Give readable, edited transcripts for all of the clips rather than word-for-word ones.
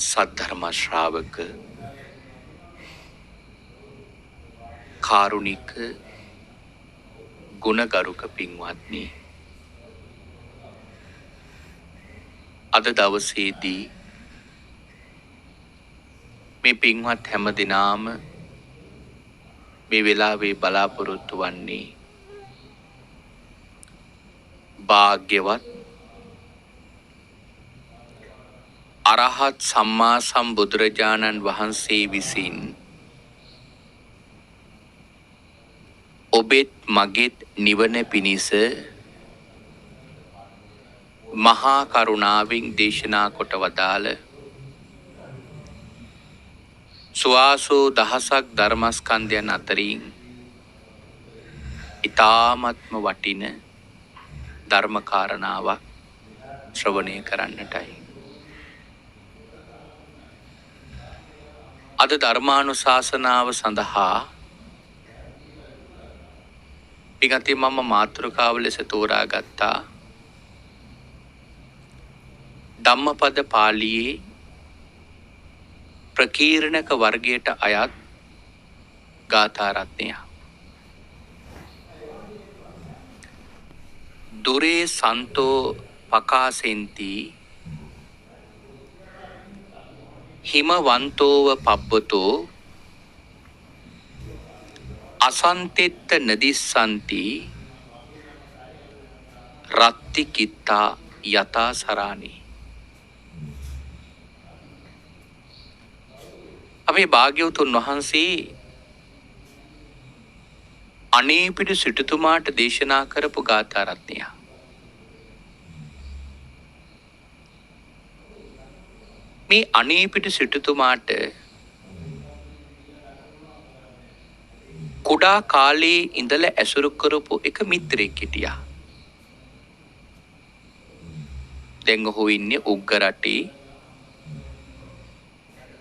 සද්ධර්ම ශ්‍රාවක කාරුණික ගුණගරුක පින්වත්නි, අද දවසේදී මේ පින්වත් හැම දිනාම මේ වෙලාවේ බලාපොරොත්තු වන්නේ භාග්‍යවත් අරහත් සම්මා සම්බුදුරජාණන් වහන්සේ විසින් ඔබෙත් මගෙත් නිවන පිණිස මහා කරුණාවෙන් දේශනා කොට වදාළ සුවාසෝ දහසක් ධර්මස්කන්ධයන් අතරින් ඊ타ත්ම වටින ධර්ම කාරණාවක් ශ්‍රවණය කරන්නටයි. අද ධර්මානුශාසනාව සඳහා පිටති මම මාතෘකාව ලෙස තෝරාගත්තා ධම්මපද පාළියේ ප්‍රකීර්ණක වර්ගයට අයත් ගාථා රත්නය. දුරේ සන්තෝ පකාසෙන්ති හිමවන්තෝව පබ්බතෝ අසන්තෙත්ත නදිස්සන්ති රත්ති කිත්තා යතා සරාණි. අපේ භාග්‍යවතුන් වහන්සේ අනේපිඩු සිටුතුමාට දේශනා කරපු ගාථා රත්නය. මේ අනේපිඩු සිටුතුමාට කුඩා කාලේ ඉඳලා ඇසුරු කරපු එක මිත්‍රයෙක් හිටියා. දැන් ඔහු ඉන්නේ උග්ග රටේ.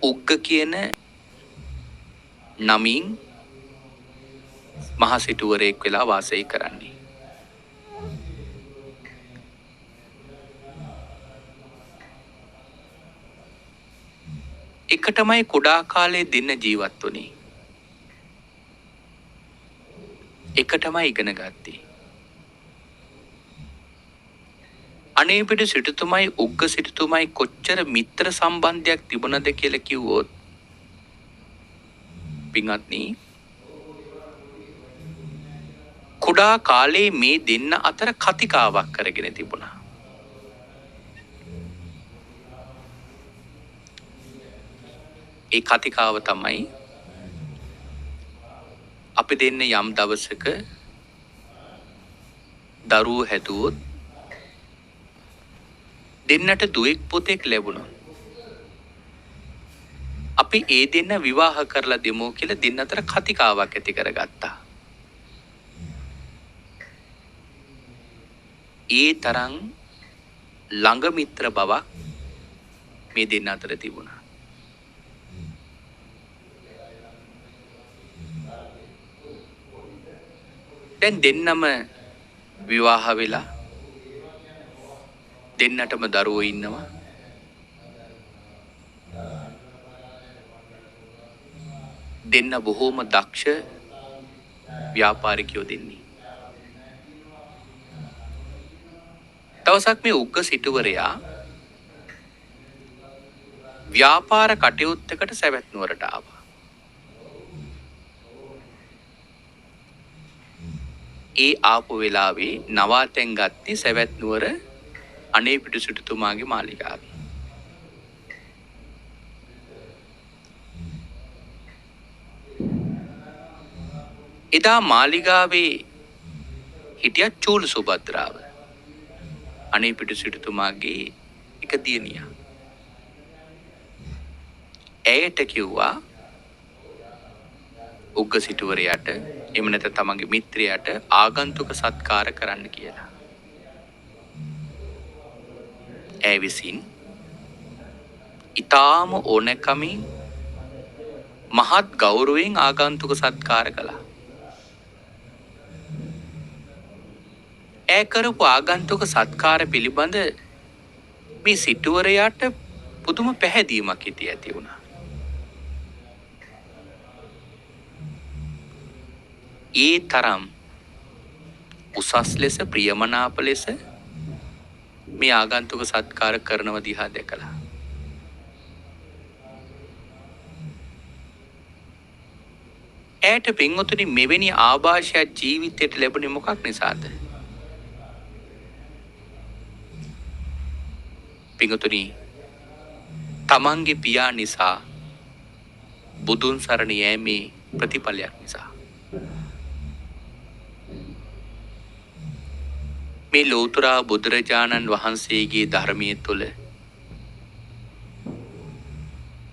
උග්ග කියන නමින් මහ සිටුවරයෙක් වෙලා වාසය කරන්නේ. එකටමයි කුඩා කාලේ දෙන්න ජීවත් වුණේ. එකටමයි ඉගෙන ගත්තේ. අනේපිඩු සිටුතුමයි උග්ග සිටුතුමයි කොච්චර මිත්‍ර සම්බන්ධයක් තිබුණද කියලා කිව්වොත් පින්වත්නි, කුඩා කාලේ මේ දෙන්න අතර කතිකාවක් කරගෙන තිබුණා. ඒ කතිකාව තමයි අපි දෙන්න යම් දවසක දරුවෝ හැදුවොත් දෙන්නට දුවෙක් පුතෙක් ලැබුණොත් අපි ඒ දෙන්න විවාහ කරලා දෙමු කියලා දෙන්න අතර කතිකාවක් ඇති කරගත්තා. ඒ තරම් ළඟ මිත්‍ර බවක් මේ දෙන්න අතර තිබුණා. දැන් දෙන්නම විවාහ වෙලා දෙන්නටම දරුවෝ ඉන්නවා. දෙන්න බොහෝම දක්ෂ ව්‍යාපාරිකයෝ දෙන්නේ. දවසක් මේ උග්ග සිටුවරයා ව්‍යාපාර කටයුත්තකට සැවැත් නුවරට ආවා. ඒ ආපු වෙලාවේ නවාතැන් ගත්තේ සැවැත් නුවර අනේපිඩු සිටුතුමාගේ මාලිගාවේ. එදා මාලිගාවේ හිටිය චූල සුභද්‍රාව අනේපිඩු සිටුතුමාගේ එක දියණිය. ඇයට කිව්වා උග්ග සිටුවරයාට එහෙම නැත්නම් තමන්ගේ මිත්‍රයාට ආගන්තුක සත්කාර කරන්න කියලා. ඇය විසින් ඊටාම ඕනකමින් මහත් ගෞරවයෙන් ආගන්තුක සත්කාර කළා. ඇය කරපු ආගන්තුක සත්කාර පිළිබඳ මේ සිටුවරයාට පුදුම පැහැදීමක් හිතේ ඇති වුණා. ඒ තරම් උසස් ලෙස ප්‍රියමනාප ලෙස මේ ආගන්තුක සත්කාර කරනව දිහා දැකලා ඇයට පින්වතුනි මෙවැනි ආభాෂයක් ජීවිතයට ලැබුණේ මොකක් නිසාද? පින්වතුනි තමන්ගේ පියා නිසා බුදුන් සරණ යෑමේ ප්‍රතිඵලයක් නිසා. මේ ලෝතර බුදුරජාණන් වහන්සේගේ ධර්මයේ තුල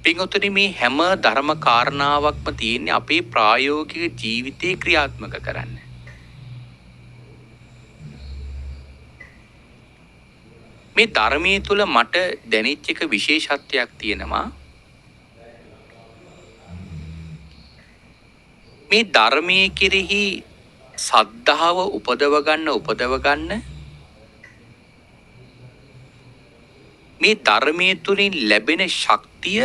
පින්වතුනි මේ හැම ධර්ම කාරණාවක්ම තියෙන්නේ අපේ ප්‍රායෝගික ජීවිතේ ක්‍රියාත්මක කරන්න. මේ ධර්මයේ තුල මට දැනෙච්ච එක විශේෂත්වයක් තියෙනවා. මේ ධර්මයේ කෙරෙහි සද්ධාව උපදව ගන්න මේ ධර්මයේ තුලින් ලැබෙන ශක්තිය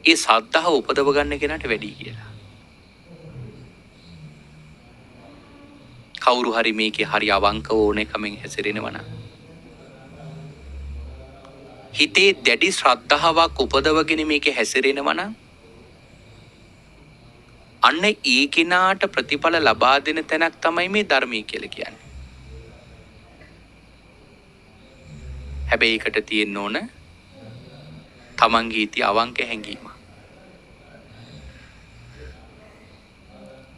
ඒ සද්ධාව උපදව ගන්න කෙනාට වැඩි කියලා. කවුරු හරි මේකේ හරි අවංකව ඕනෙකමෙන් හැසිරෙනවා නම් හිතේ දැඩි ශ්‍රද්ධාවක් උපදවගෙන මේකේ හැසිරෙනවා නම් අන්න ඒ කෙනාට ප්‍රතිඵල ලබා දෙන තැනක් තමයි මේ ධර්මයේ කියලා කියන්නේ. හැබැයි ඒකට තියෙන්න ඕන තමන්ගේ ඉති අවංක හැඟීම.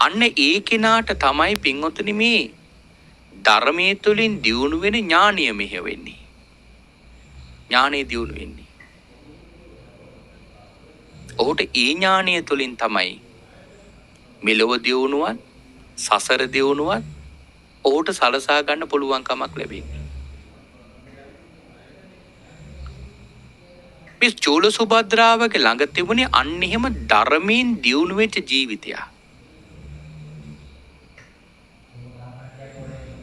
අන්න ඒ කෙනාට තමයි පින්වතුනි මේ ධර්මයේ තුලින් දියුණු වෙන ඥානීය මෙහෙ වෙන්නේ. ඥානෙ දියුණු වෙන්නේ. ඔහුට ඒ ඥානීය තුලින් තමයි මෙලොව දියුණුවත් සසර දියුණුවත් ඔහුට සලසා ගන්න පුළුවන් කමක් ලැබෙන්නේ. මේ චූල සුභද්‍රාවගේ ළඟ තිබුණේ අන්න එහෙම ධර්මයෙන් දියුණු වෙච්ච ජීවිතයක්.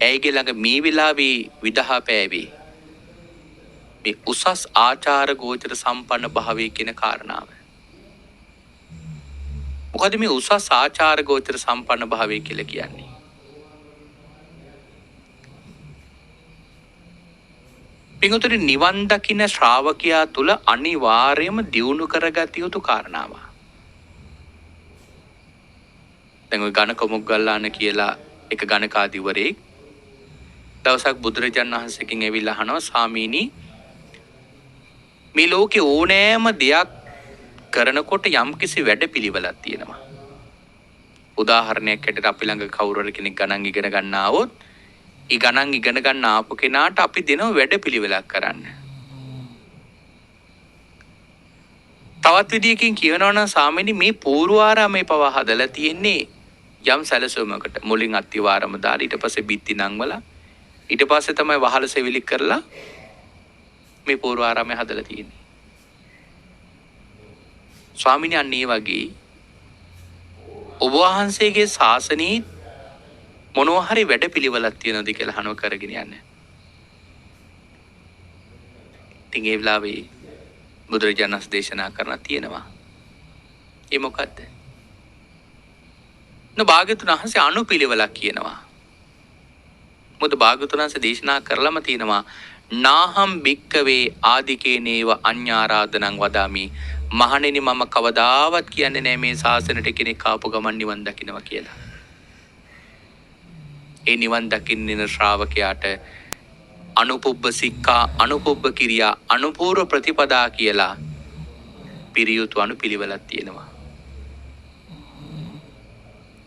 ඇයගේ ළඟ මේ වෙලාවේ විදහා පෑවේ මේ උසස් ආචාර ගෝචර සම්පන්න භාවයේ කියන කාරණාව. මොකද මේ උසස් ආචාර ගෝචර සම්පන්න භාවය කියලා කියන්නේ? පින්වතුනි නිවන් දකින්න ශ්‍රාවකයා තුල අනිවාර්යයෙන්ම දියුණු කරගත යුතු කාරණාවක්. දැන් ඔය ගණක මොග්ගල්ලාන කියලා එක ගණකාධිවරයෙක් දවසක් බුදුරජාණන් වහන්සේගෙන් ඇවිල්ලා අහනවා, ස්වාමීනි මේ ලෝකේ ඕනෑම දෙයක් කරනකොට යම්කිසි වැඩපිළිවෙලක් තියෙනවා. උදාහරණයක් ඇටියට අපි ළඟ කවුරු හරි කෙනෙක් ගණන් ඉගෙන ගන්න ආවොත් ඒ ගණන් ඉගෙන ගන්න ආපු කෙනාට අපි දෙන වැඩපිළිවෙලක් කරන්න. තවත් විදියකින් කියනවා නම් ස්වාමීනි මේ පූර්වාරාමේ පවා හදලා තියෙන්නේ යම් සැලසුමකට. මුලින් අත්තිවාරම දාලා ඊට පස්සේ බිත්ති නංවලා ඊට පස්සේ තමයි වහල සෙවිලි කරලා මේ පූර්වාරාමේ හදලා තියෙන්නේ. ස්වාමීනි අන්න ඒ වගේ ඔබ වහන්සේගේ ශාසනයේ මොනවා හරි වැඩපිළිවෙලක් තියෙනවද කියලා අහනව කරගෙන යන්න. ඉතින් ඒ වෙලාවේ බුදුරජාණන් දේශනා කරන තියෙනවා. ඒ මොකද්ද? භාග්‍යවතුන් වහන්සේ අනුපිළිවෙලක් කියනවා. මොකද භාග්‍යවතුන් වහන්සේ දේශනා කරලම තියෙනවා නාහම් භික්කවේ ආදිකේනේව අඤ්ඤාරාධනං වදාමි. මහණෙනි මම කවදාවත් කියන්නේ නැහැ මේ ශාසනයට කෙනෙක් ආපු ගමන් නිවන් දකින්නවා කියලා. ඒ නිවන් දකින්න ශ්‍රාවකයාට අනුපුබ්බ සික්ඛා අනුපුබ්බ කිරියා අනුපූර්ව ප්‍රතිපදා කියලා පිරියුතු අනුපිළිවෙලක් තියෙනවා.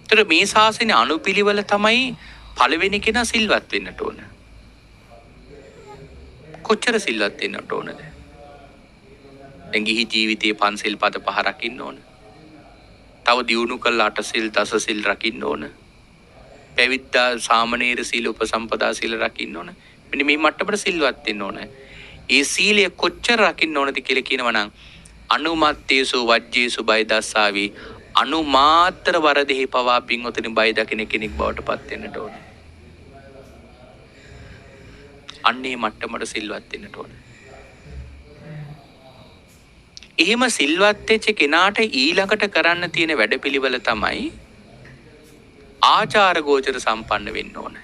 ඒතර මේ ශාසනයේ අනුපිළිවෙල තමයි පළවෙනි කෙනා සිල්වත් වෙන්නට ඕන. කොච්චර සිල්වත් වෙන්නට ඕනද? දැන් ගිහි ජීවිතයේ පන්සිල් පද 5 රකින්න ඕන. තව දියුණු කළා 8 සිල් 10 සිල් රකින්න ඕන. පැවිද්දා සාමණේර සීල උපසම්පදා සීල රකින්න ඕන. මෙන්න මේ මට්ටමට සිල්වත් වෙන්න ඕන. ඒ සීලය කොච්චර රකින්න ඕනද කියලා කියනවා නම් අනුමත්තේසු වජ්ජේසු බය දස්සාවි අනුමාත්‍ර වරදෙහි පවා පින්වතුනි බය දකින කෙනෙක් බවට පත් වෙන්නට ඕන. අන්නේ මට්ටමට සිල්වත් වෙන්නට ඕන. එහෙම සිල්වත් වෙච්ච කෙනාට ඊළඟට කරන්න තියෙන වැඩපිළිවෙල තමයි ආචාර ගෝචර සම්පන්න වෙන්න ඕන.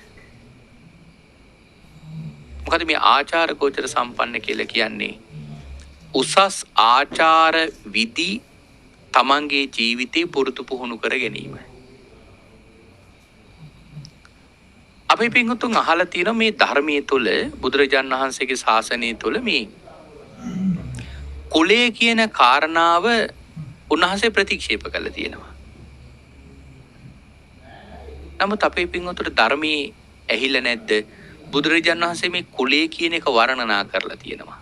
මොකද මේ ආචාර ගෝචර සම්පන්න කියලා කියන්නේ උසස් ආචාර විදි තමන්ගේ ජීවිතේ පුරුදු පුහුණු කර ගැනීම. අපි පින්වතුන් අහලා තියෙනවා මේ ධර්මයේ තුල බුදුරජාණන් වහන්සේගේ ශාසනය තුල මේ කුලය කියන කාරණාව උන්වහන්සේ ප්‍රතික්ෂේප කළා තියෙනවා. නමුත් අපේ පින්වතුන්ට ධර්මයේ ඇහිලා නැද්ද? බුදුරජාණන් වහන්සේ මේ කුලය කියන එක වර්ණනා කරලා තියෙනවා.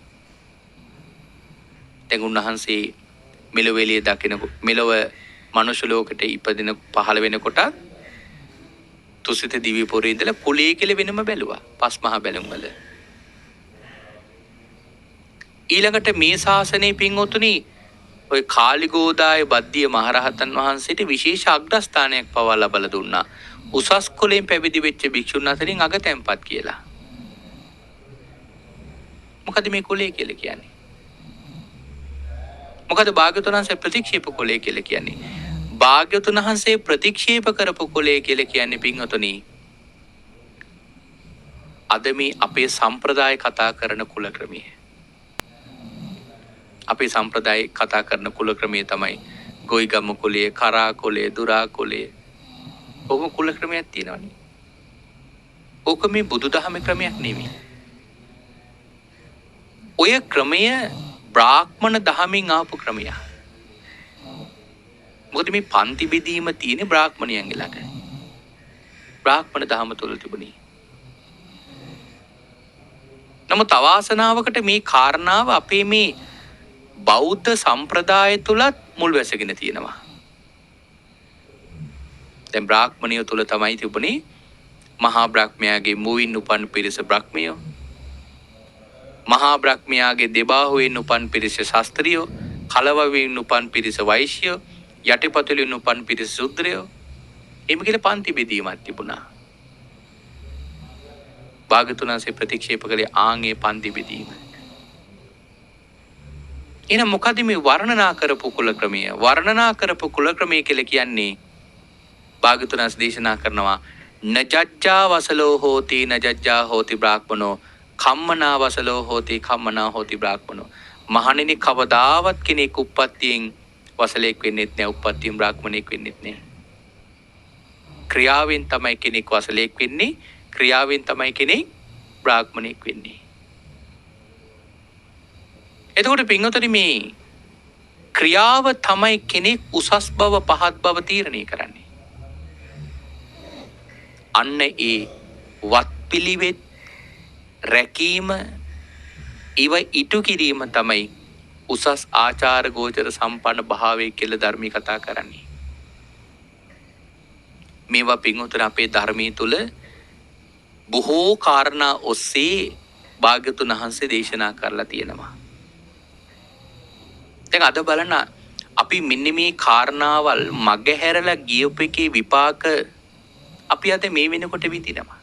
දැන් උන්වහන්සේ මෙලොව එළිය දකින මෙලොව මනුෂ්‍ය ලෝකෙට ඉපදින පහළ වෙනකොට තුසිත දිව්‍ය පුරේ ඉඳලා කුලය කියලා වෙනම බැලුවා. පස් මහා බැලුම් වල. ඊළඟට මේ ශාසනයේ පින්වතුනි ඔය කාලිගෝදාය බද්දිය මහරහතන් වහන්සේට විශේෂ අග්‍රස්ථානයක් පවා ලබා දුන්නා. උසස් කුලයෙන් පැවිදි වෙච්ච භික්ෂුන් අතරින් අගතැන්පත් කියලා. මොකද මේ කුලය කියලා කියන්නේ? මොකද භාග්‍යවතුන් වහන්සේ ප්‍රතික්ෂේප කුලය කියලා කියන්නේ? භාග්‍යවතුන් වහන්සේ ප්‍රතික්ෂේප කරපු කුලය කියලා කියන්නේ පින්වතුනි අද මේ අපේ සම්ප්‍රදාය කතා කරන කුල ක්‍රමය. අපේ සම්ප්‍රදාය කතා කරන කුල ක්‍රමය තමයි ගොයිගම කුලය, කරා කුලය, දුරා කුලය. ඔහොම කුල ක්‍රමයක් තියෙනවනේ. ඕක මේ බුදුදහමේ ක්‍රමයක් නෙමෙයි. ඔය ක්‍රමය බ්‍රාහ්මණ දහමින් ආපු ක්‍රමයක්. මොකද මේ පන්ති බෙදීම තියෙන්නේ බ්‍රාහ්මණයන් ළඟ. බ්‍රාහ්මණ දහම තුල තිබුණේ. නමුත් අවාසනාවකට මේ කාරණාව අපේ මේ බෞද්ධ සම්ප්‍රදාය තුලත් මුල් වැසගෙන තියෙනවා. දැන් බ්‍රාහ්මණිය තුල තමයි තිබුණේ මහා බ්‍රහ්මයාගේ මුවින් උපන් පිරිස බ්‍රහ්මියෝ. මහා බ්‍රහ්මයාගේ දෙබාහුවෙන් උපන් පිරිස ශාස්ත්‍රියෝ, කලවවෙන් උපන් පිරිස වෛශ්‍යයෝ, යටිපතුලෙන් උපන් පිරිස ශුද්‍රයෝ. එimhe කියලා පන්ති බෙදීමක් තිබුණා. භාග්‍යවතුන් වහන්සේ ප්‍රතික්ෂේප කළේ ආන්ගේ පන්ති බෙදීම. එහෙනම් මොකද මේ වර්ණනා කරපු කුල ක්‍රමය? වර්ණනා කරපු කුල ක්‍රමය කියලා කියන්නේ භාග්‍යවතුන් වහන්සේ දේශනා කරනවා නජජ්ජා වසලෝ හෝති නජජ්ජා හෝති බ්‍රාහ්මනෝ කම්මනා වසලෝ හෝති කම්මනා හෝති බ්‍රාහ්මනෝ. මහණෙනි කවදාවත් කෙනෙක් උප්පත්තියෙන් වසලෙක් වෙන්නෙත් නෑ, උප්පත්තියෙන් බ්‍රාහ්මණෙක් වෙන්නෙත් නෑ. ක්‍රියාවෙන් තමයි කෙනෙක් වසලෙක් වෙන්නේ, ක්‍රියාවෙන් තමයි කෙනෙක් බ්‍රාහ්මණෙක් වෙන්නේ. එතකොට පින්වතුනි මේ ක්‍රියාව තමයි කෙනෙක් උසස් බව පහත් බව තීරණය කරන්නේ. අන්න ඒ වත්පිළිවෙත් රැකීම ඉව ඉටු කිරීම තමයි උසස් ආචාර ගෝචර සම්පන්න භාවය කියලා ධර්මී කතා කරන්නේ. මේවා පින්වතුනි අපේ ධර්මයේ තුල බොහෝ කාරණා ඔස්සේ භාග්‍යවතුන් වහන්සේ දේශනා කරලා තියෙනවා. දැන් අද බලන්න අපි මෙන්න මේ කාරණාවල් මගහැරලා ගියපු එකේ විපාක අපි අද මේ වෙනකොට විඳිනවා.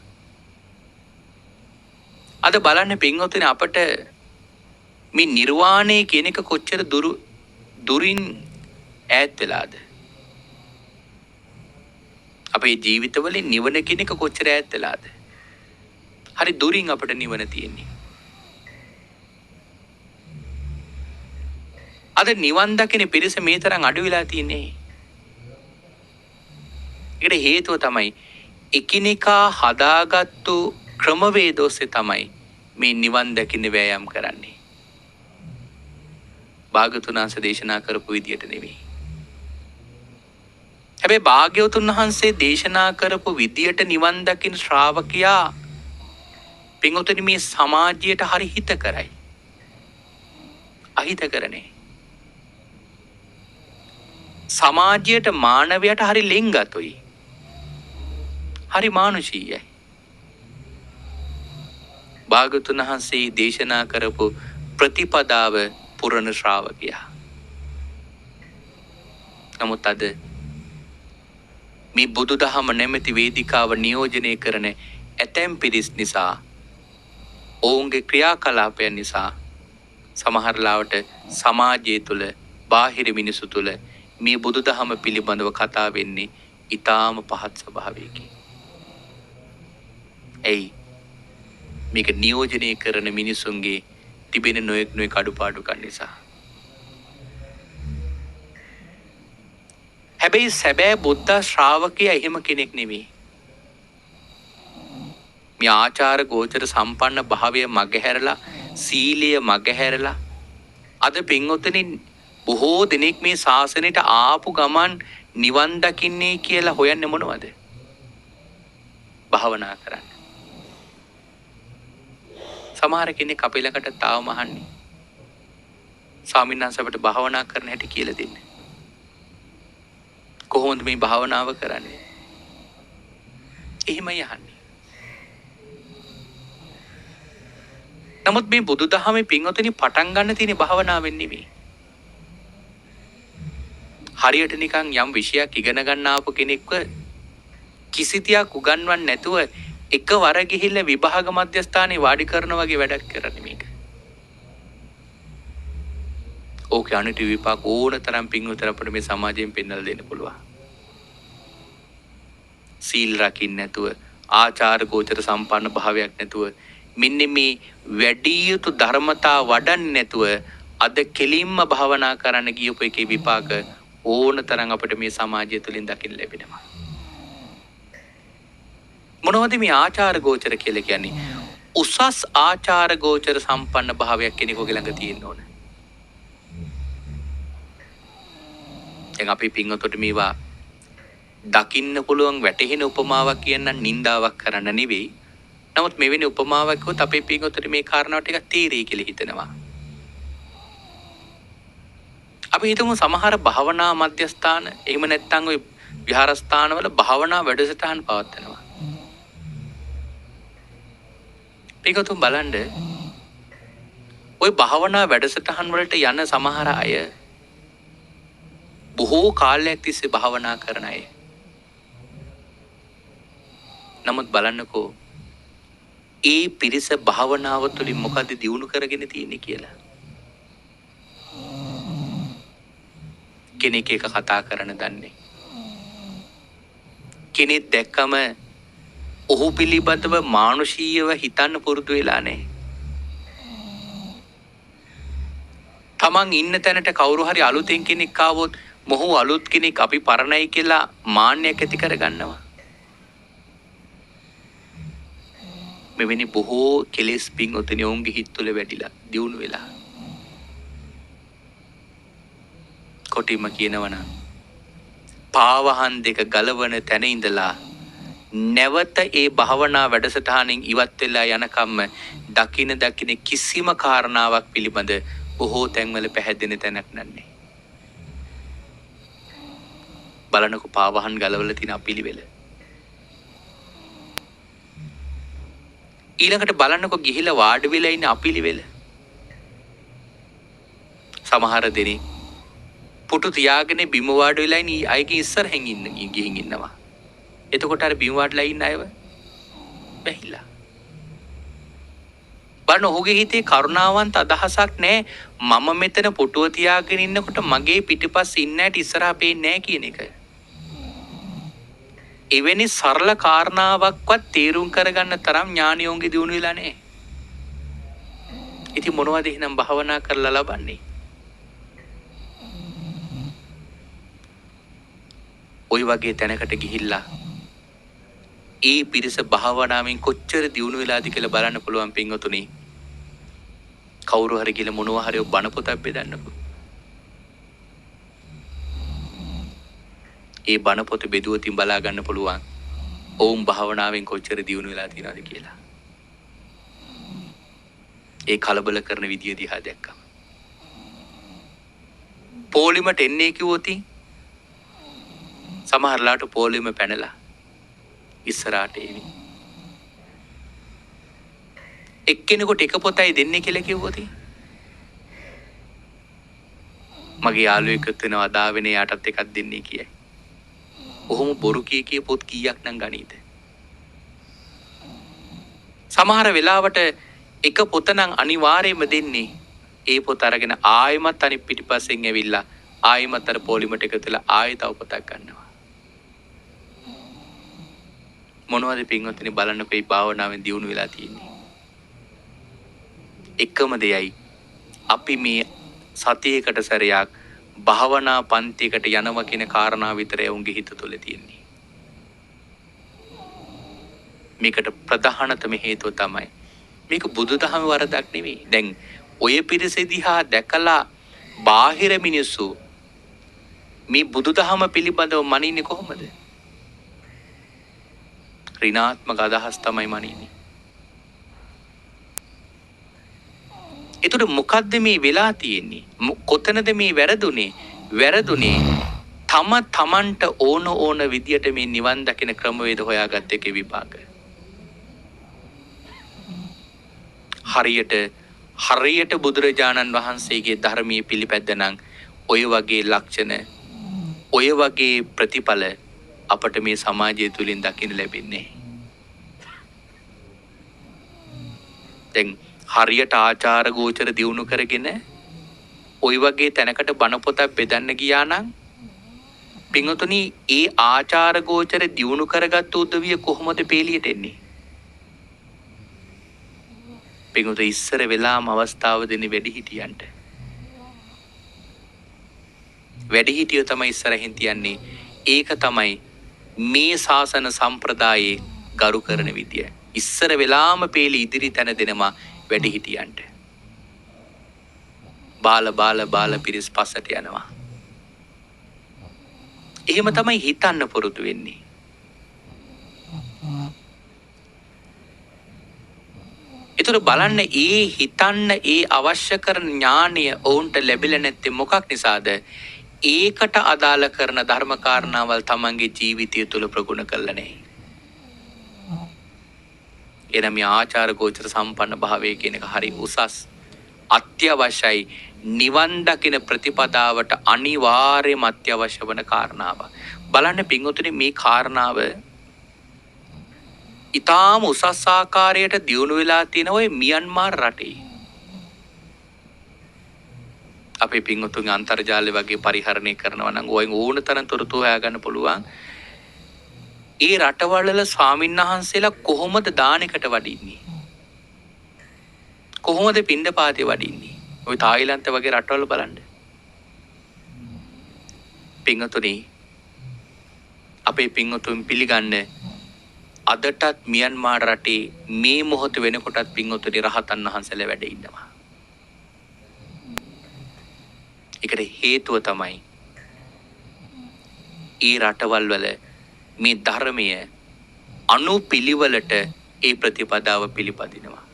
අද බලන්න පින්වතුනි අපට මේ නිර්වාණය කියන එක කොච්චර දුරින් ඈත් වෙලාද? අපේ ජීවිතවලින් නිවන කියන එක කොච්චර ඈත් වෙලාද? හරි දුරින් අපට නිවන තියෙන්නේ. අද නිවන් දකින පිරිස මේ තරම් අඩු වෙලා තියෙන්නේ. ඒකට හේතුව තමයි එකිනෙකා හදාගත්තු ක්‍රමවේද ඔස්සේ තමයි මේ නිවන් දකින්න වෑයම් කරන්නේ. භාග්‍යවතුන් වහන්සේ දේශනා කරපු විදියට නෙවෙයි. හැබැයි භාග්‍යවතුන් වහන්සේ දේශනා කරපු විදියට නිවන් දකින්න ශ්‍රාවකයා පින්වතුනි මේ සමාජයට හරි හිත කරයි. අහිත කරන්නේ. සමාජයට මානවයට හරි ලෙන්ගතුයි. හරි මානුෂීයයි. භාග්‍යවතුන් වහන්සේ දේශනා කරපු ප්‍රතිපදාව පුරණ ශ්‍රාවකයා. නමුත් අද මේ බුදුදහම නැමැති වේදිකාව නියෝජනය කරන ඇතැම් පිරිස් නිසා ඔවුන්ගේ ක්‍රියාකලාපයන් නිසා සමහර ලාවට සමාජය තුළ බාහිර මිනිසු තුළ මේ බුදුදහම පිළිබඳව කතා වෙන්නේ ඊටාම පහත් ස්වභාවයකින්. එයි මේක නියෝජනය කරන මිනිසුන්ගේ තිබෙන නොයෙක් අඩුපාඩුකම් නිසා. හැබැයි සැබෑ බුද්ධ ශ්‍රාවකයා එහෙම කෙනෙක් නෙමෙයි. මේ ආචාර ගෝචර සම්පන්න භාවය මගහැරලා සීලය මගහැරලා අද පින්වතුනි බොහෝ දෙනෙක් මේ ශාසනයට ආපු ගමන් නිවන් දකින්නේ කියලා හොයන්නේ මොනවද? භාවනා කරන්න. සමහර කෙනෙක් අපේ ළඟට තාම අහන්නේ ස්වාමීන් වහන්සේ අපිට භාවනා කරන්න හැටි කියලා දෙන්න. කොහොමද මේ භාවනාව කරන්නේ? එහෙමයි අහන්නේ. නමුත් මේ බුදුදහමේ පින්වතුනි පටන් ගන්න තියෙන භාවනාවෙන් නෙමෙයි. හරියට නිකන් යම් විෂයක් ඉගෙන ගන්න ආපු කෙනෙක්ව කිසිතියක් උගන්වන්න නැතුව එකවර ගිහිල්ලා විභාග මධ්‍යස්ථානයේ වාඩි කරන වගේ වැඩක් කරන්නේ මේක. ඕකේ අනිත් විපාක ඕන තරම් පින්වතුන් අපිට මේ සමාජයෙන් පෙන්වලා දෙන්න පුළුවන්. සීල් රකින්න නැතුව ආචාර ගෝචර සම්පන්න භාවයක් නැතුව මෙන්න මේ වැඩි යුතු ධර්මතා වඩන්නේ නැතුව අද කෙලින්ම භාවනා කරන්න ගියපු එකේ විපාක ඕන තරම් අපිට මේ සමාජය තුළින් දකින්න ලැබෙනවා. මොනවද මේ ආචාර ගෝචර කියලා කියන්නේ? උසස් ආචාර ගෝචර සම්පන්න භාවයක් කෙනෙකුගේ ළඟ තියෙන්න ඕන. දැන් අපි පින්වතුන්ට මේවා දකින්න පුළුවන් වැටහෙන උපමාවක් කියන්න නින්දාවක් කරන්න නෙවෙයි. නමුත් මෙවැනි උපමාවක් කිව්වොත් අපේ පින්වතුන්ට මේ කාරණාව ටිකක් තේරෙයි කියලා හිතනවා. අපි හිතමු සමහර භාවනා මධ්‍යස්ථාන එහෙම නැත්නම් ওই විහාරස්ථානවල භාවනා වැඩසටහන් පවත්වනවා. පින්වතුන් බලන්න ওই භාවනා වැඩසටහන් වලට යන සමහර අය බොහෝ කාලයක් තිස්සේ භාවනා කරන අය. නමුත් බලන්නකෝ ඒ පිරිස භාවනාව තුළින් මොකද දියුණු කරගෙන තියෙන්නේ කියලා. කෙනෙක් එක කතා කරන දන්නේ. කෙනෙක් දැක්කම ඔහු පිළිබඳව මානුෂීයව හිතන්න පුරුදු වෙලා නැහැ. තමන් ඉන්න තැනට කවුරු හරි අලුතෙන් කෙනෙක් ආවොත් මොහු අලුත් කෙනෙක් අපි පරණයි කියලා මාන්නයක් ඇති කරගන්නවා. මෙවැනි බොහෝ කෙලෙස් පින්වතුනි ඔවුන්ගේ හිත් තුළ වැඩිලා දියුණු වෙලා. කොටිම කියනවනම් පාවහන් දෙක ගලවන තැන ඉඳලා නැවත ඒ භාවනා වැඩසටහනින් ඉවත් වෙලා යනකම්ම දකින කිසිම කාරණාවක් පිළිබඳ බොහෝ තැන්වල පැහැදෙන තැනක් නැහැ. බලන්නකො පාවහන් ගලවලා තියෙන අපිලිවෙල. ඊළඟට බලන්නකො ගිහිලා වාඩි වෙලා ඉන්න අපිලිවෙල. සමහර දෙනෙක් පුටු තියාගෙන බිම වාඩි වෙලා ඉන්න අයගේ ඉස්සරහින් ගිහින් ඉන්නවා. එතකොට අර බිම වාඩිලා ඉන්න අයව බැහැලා. බලන්න ඔහුගේ හිතේ කරුණාවන්ත අදහසක් නැහැ. මම මෙතන පුටුව තියාගෙන ඉන්නකොට මගේ පිටිපස්සේ ඉන්න ඇට ඉස්සරහා පේන්නේ නැහැ කියන එක. එවැනි සරල කාරණාවක්වත් තේරුම් කරගන්න තරම් ඥානියෝන්ගේ දියුණු වෙලා නැහැ. ඉතින් මොනවද එහෙනම් භාවනා කරලා ලබන්නේ? ওই වගේ තැනකට ගිහිල්ලා ඒ පිරිස භාවනාවෙන් කොච්චර දියුණු වෙලාද කියලා බලන්න පුළුවන් පින්වතුනි. කවුරු හරි කියලා මොනවා හරි බණ පොතක් බෙදන්නකෝ. ඒ බණ පොත බෙදුවතින් බලා ගන්න පුළුවන් ඔවුන් භාවනාවෙන් කොච්චර දියුණු වෙලා තියෙනවද කියලා. ඒ කලබල කරන විදිය දිහා දැක්කම පොලිමට එන්නේ කිව්වොත් සමහරලාට පොලිම පැනලා ඉස්සරහට එවි. එක්කෙනෙකුට එක පොතයි දෙන්නේ කියලා කිව්වොත් මගේ යාළුවෙකුත් වෙනවා අදාවෙන යාටත් එකක් දෙන්නේ කියයි. ඔහොම බොරු කී පොත් කීයක් නම් ගනීද? සමහර වෙලාවට එක පොත නම් අනිවාර්යයෙන්ම දෙන්නේ ඒ පොත අරගෙන ආයෙමත් අනිත් පිටිපස්සෙන් ඇවිල්ලා ආයෙමත් අර පොලිමට එකතු වෙලා ආයෙ තව පොතක් ගන්නවා. මොනවද පින්වත්නි බලන්නකෝ මේ භාවනාවෙන් දියුණු වෙලා තියෙන්නේ. එකම දෙයයි අපි මේ සතියකට සැරයක් භාවනා පන්තියකට යනවා කියන කාරණා විතරයි උන්ගේ හිත තුළ තියෙන්නේ. මේකට ප්‍රධානතම හේතුව තමයි මේක බුදුදහම වරදක් නෙවෙයි. දැන් ඔය පිරිස දිහා දැකලා බාහිර මිනිස්සු මේ බුදුදහම පිළිබඳව මනින්නේ කොහොමද? ඍණාත්මක අදහස් තමයි මනින්නේ. ඒතර මොකද්ද මේ වෙලා තියෙන්නේ? කොතනද මේ වැරදුනේ? වැරදුනේ තමන්ට ඕන විදියට මේ නිවන් දකින ක්‍රමවේද හොයාගත්ත එකේ විපාක. හරියට බුදුරජාණන් වහන්සේගේ ධර්මයේ පිළිපැද්දනම් ඔය වගේ ලක්ෂණ ඔය වගේ ප්‍රතිඵල අපට මේ සමාජය තුලින් දකින්න ලැබෙන්නේ. දැන් හරියට ආචාර ගෝචර දියුණු කරගෙන ওই වගේ තැනකට බණ පොතක් බෙදන්න ගියා නම් පින්වතුනි ඒ ආචාර ගෝචර දියුණු කරගත්තු උදවිය කොහොමද පේලියට එන්නේ? පින්වතුනි ඉස්සර වෙලාම අවස්ථාව දෙන්නේ වැඩිහිටියන්ට. වැඩිහිටියෝ තමයි ඉස්සරහින් තියන්නේ. ඒක තමයි මේ ශාසන සම්ප්‍රදායේ ගරු කරන විදිය. ඉස්සර වෙලාම පේලි ඉදිරි තැන දෙනවා වැඩිහිටියන්ට. බාල පිරිස් පස්සට යනවා. එහෙම තමයි හිතන්න පුරුදු වෙන්නේ. ඒතර බලන්න ඒ හිතන්න ඒ අවශ්‍ය කරන ඥානය ඔවුන්ට ලැබිලා නැත්තේ මොකක් නිසාද? ඒකට අදාළ කරන ධර්ම කාරණාවල් තමන්ගේ ජීවිතය තුළ ප්‍රගුණ කළා නැහැ. එනම ආචාර ගෝචර සම්පන්න භාවය කියන එක හරි උසස් අත්‍යවශ්‍යයි. නිවන් දකින ප්‍රතිපදාවට අනිවාර්යයෙන්ම අත්‍යවශ්‍ය වන කාරණාව. බලන්න පින්වතුනි මේ කාරණාව ඊටාම උසස් ආකාරයට දියුණු වෙලා තියෙන ඔය මියන්මාර් රටේ. අපේ පින්වතුන්ගේ අන්තර්ජාලය වගේ පරිහරණය කරනවා නම් ඔයන් ඕන තරම් තොරතුරු හොයාගන්න පුළුවන්. ඒ රටවල ස්වාමීන් වහන්සේලා කොහොමද දානෙකට වඩින්නේ? කොහොමද පින්ඩපාතේ වඩින්නේ? ඔය තායිලන්ත වගේ රටවල බලන්න. පින්වතුනි අපේ පින්වතුන් පිළිගන්න අදටත් මියන්මාර් රටේ මේ මොහොත වෙනකොටත් පින්වතුනි රහතන් වහන්සේලා වැඩ ඉන්නවා. ඒකට හේතුව තමයි ඒ රටවල් වල මේ ධර්මය අනුපිළිවෙලට ඒ ප්‍රතිපදාව පිළිපදිනවා.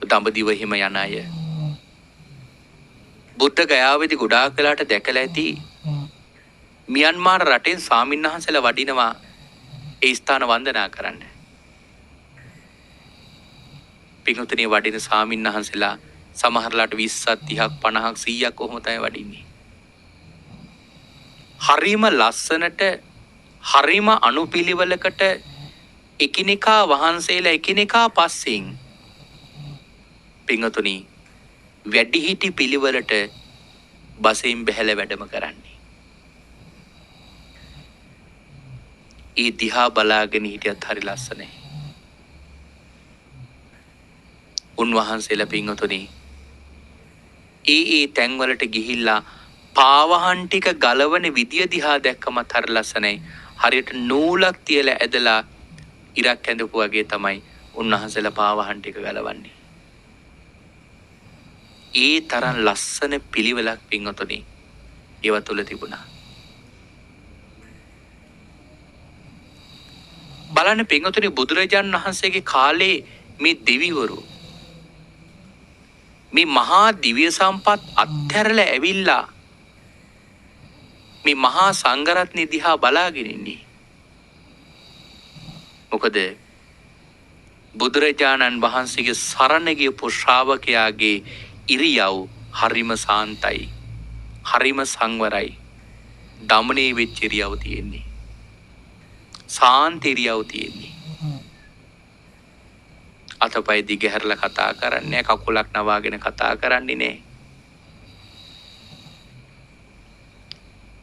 දඹදිව හිම යන අය බුද්ධ ගයාවේදී ගොඩාක් වෙලාට දැකලා ඇති මියන්මාර් රටේ ස්වාමින්වහන්සේලා වඩිනවා ඒ ස්ථාන වන්දනා කරන්න. පින්වතුනි වඩින ස්වාමින්වහන්සේලා සමහරලාට 20ක් 30ක් 50ක් 100ක් කොහොම තමයි වඩින්නේ. හරිම ලස්සනට හරිම අනුපිළිවෙලකට එකිනෙකා වහන්සේලා එකිනෙකා පස්සෙන් පින්වතුනි වැඩිහිටි පිළිවෙලට බසෙන් බැහැලා වැඩම කරන්නේ. ඒ දිහා බලාගෙන හිටියත් හරි ලස්සනයි. උන්වහන්සේලා පින්වතුනි ඒ තැන්වලට ගිහිල්ලා පාවහන් ටික ගලවන විදිය දිහා දැක්කමත් හරි ලස්සනයි. හරියට නූලක් තියලා ඇදලා ඉරක් ඇඳපු වගේ තමයි උන්වහන්සේලා පාවහන් ටික ගලවන්නේ. ඒ තරම් ලස්සන පිළිවෙලක් පින්වතුනි ඒව තුල තිබුණා. බලන්න පින්වතුනි බුදුරජාණන් වහන්සේගේ කාලේ මේ දෙවිවරු මේ මහා දිව්‍ය සම්පත් අත්හැරලා ඇවිල්ලා මේ මහා සංඝරත්නය දිහා බලාගෙන ඉන්නේ. මොකද බුදුරජාණන් වහන්සේගේ සරණ ගියපු ශ්‍රාවකයාගේ ඉරියව් හරිම සාන්තයි, හරිම සංවරයි. දමණේ වෙච්ච ඉරියව් තියෙන්නේ. සාන්ත ඉරියව් තියෙන්නේ. අතපය දිගහැරලා කතා කරන්නේ කකුලක් නවාගෙන කතා කරන්නේ නෑ.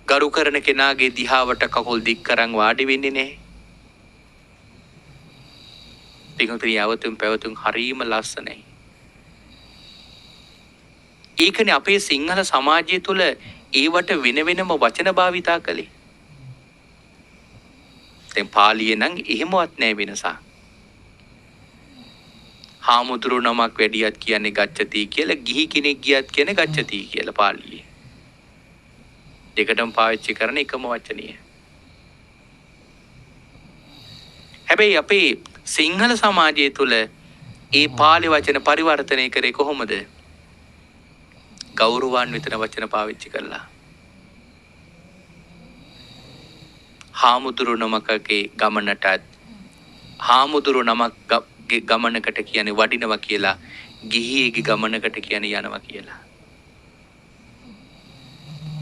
ගරු කරන කෙනාගේ දිහාවට කකුල් දික් කරන් වාඩි වෙන්නේ නෑ. පිටුතුනි යවතුන් පැවතුන් හරීම ලස්සනයි. ඒකනේ අපේ සිංහල සමාජය තුළ ඒවට වෙන වෙනම වචන භාවිතා කළේ. දැන් පාලියේ නම් එහෙමවත් නෑ වෙනසක්. හාමුදුරු නමක් වැඩියත් කියන්නේ ගච්ඡති කියලා, ගිහි කෙනෙක් ගියත් කියන්නේ ගච්ඡති කියලා පාලියේ. දෙකටම පාවිච්චි කරන එකම වචනය. හැබැයි අපේ සිංහල සමාජය තුළ ඒ පාලි වචන පරිවර්තනය කරේ කොහොමද? ගෞරවාන්විත වචන පාවිච්චි කළා. හාමුදුරු නමකගේ ගමනටත් හාමුදුරු නමක් ගමනකට කියන්නේ වඩිනවා කියලා, ගිහියෙක්ගේ ගමනකට කියන්නේ යනවා කියලා.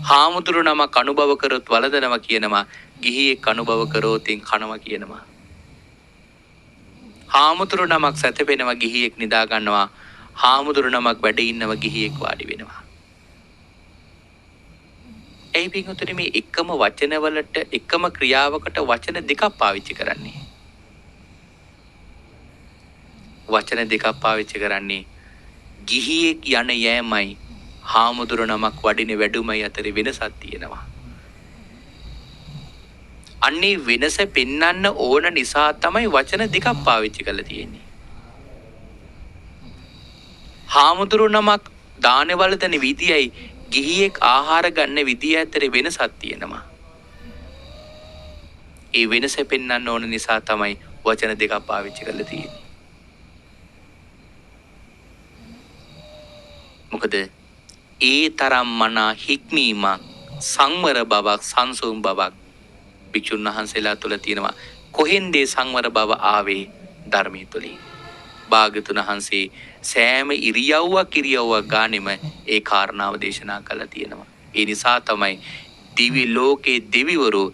හාමුදුරු නමක් අනුභව කරොත් වළඳනවා කියනවා, ගිහියෙක් අනුභව කරොත් කනවා කියනවා. හාමුදුරු නමක් සැතපෙනවා, ගිහියෙක් නිදා ගන්නවා. හාමුදුරු නමක් වැඩ ඉන්නවා, ගිහියෙක් වාඩි වෙනවා. ඒ පිටුතුනේ මේ එකම වචනවලට එකම ක්‍රියාවකට වචන දෙකක් පාවිච්චි කරන්නේ. වචන දෙකක් පාවිච්චි කරන්නේ ගිහියෙක් යන යෑමයි හාමුදුරු නමක් වඩින වැඩුමයි අතර වෙනසක් තියෙනවා. අන්නේ වෙනස පෙන්වන්න ඕන නිසා තමයි වචන දෙකක් පාවිච්චි කරලා තියෙන්නේ. හාමුදුරු නමක් දානවල දෙන විදියයි ගිහියෙක් ආහාර ගන්න විදිය අතර වෙනසක් තියෙනවා. ඒ වෙනස පෙන්වන්න ඕන නිසා තමයි වචන දෙකක් පාවිච්චි කරලා තියෙන්නේ. මොකද ඒ තරම් මනා හික්මීමක්, සංවර බවක්, සංසුන් බවක් භික්ෂුන් වහන්සේලා තුළ තියෙනවා. කොහෙන්ද සංවර බව ආවේ? ධර්මයේ තුලින්. භාග්‍යතුන් වහන්සේ සෑම ඉරියව්වක් ගානෙම ඒ කාරණාව දේශනා කළා තියෙනවා. ඒ නිසා තමයි දිවි ලෝකේ දෙවිවරු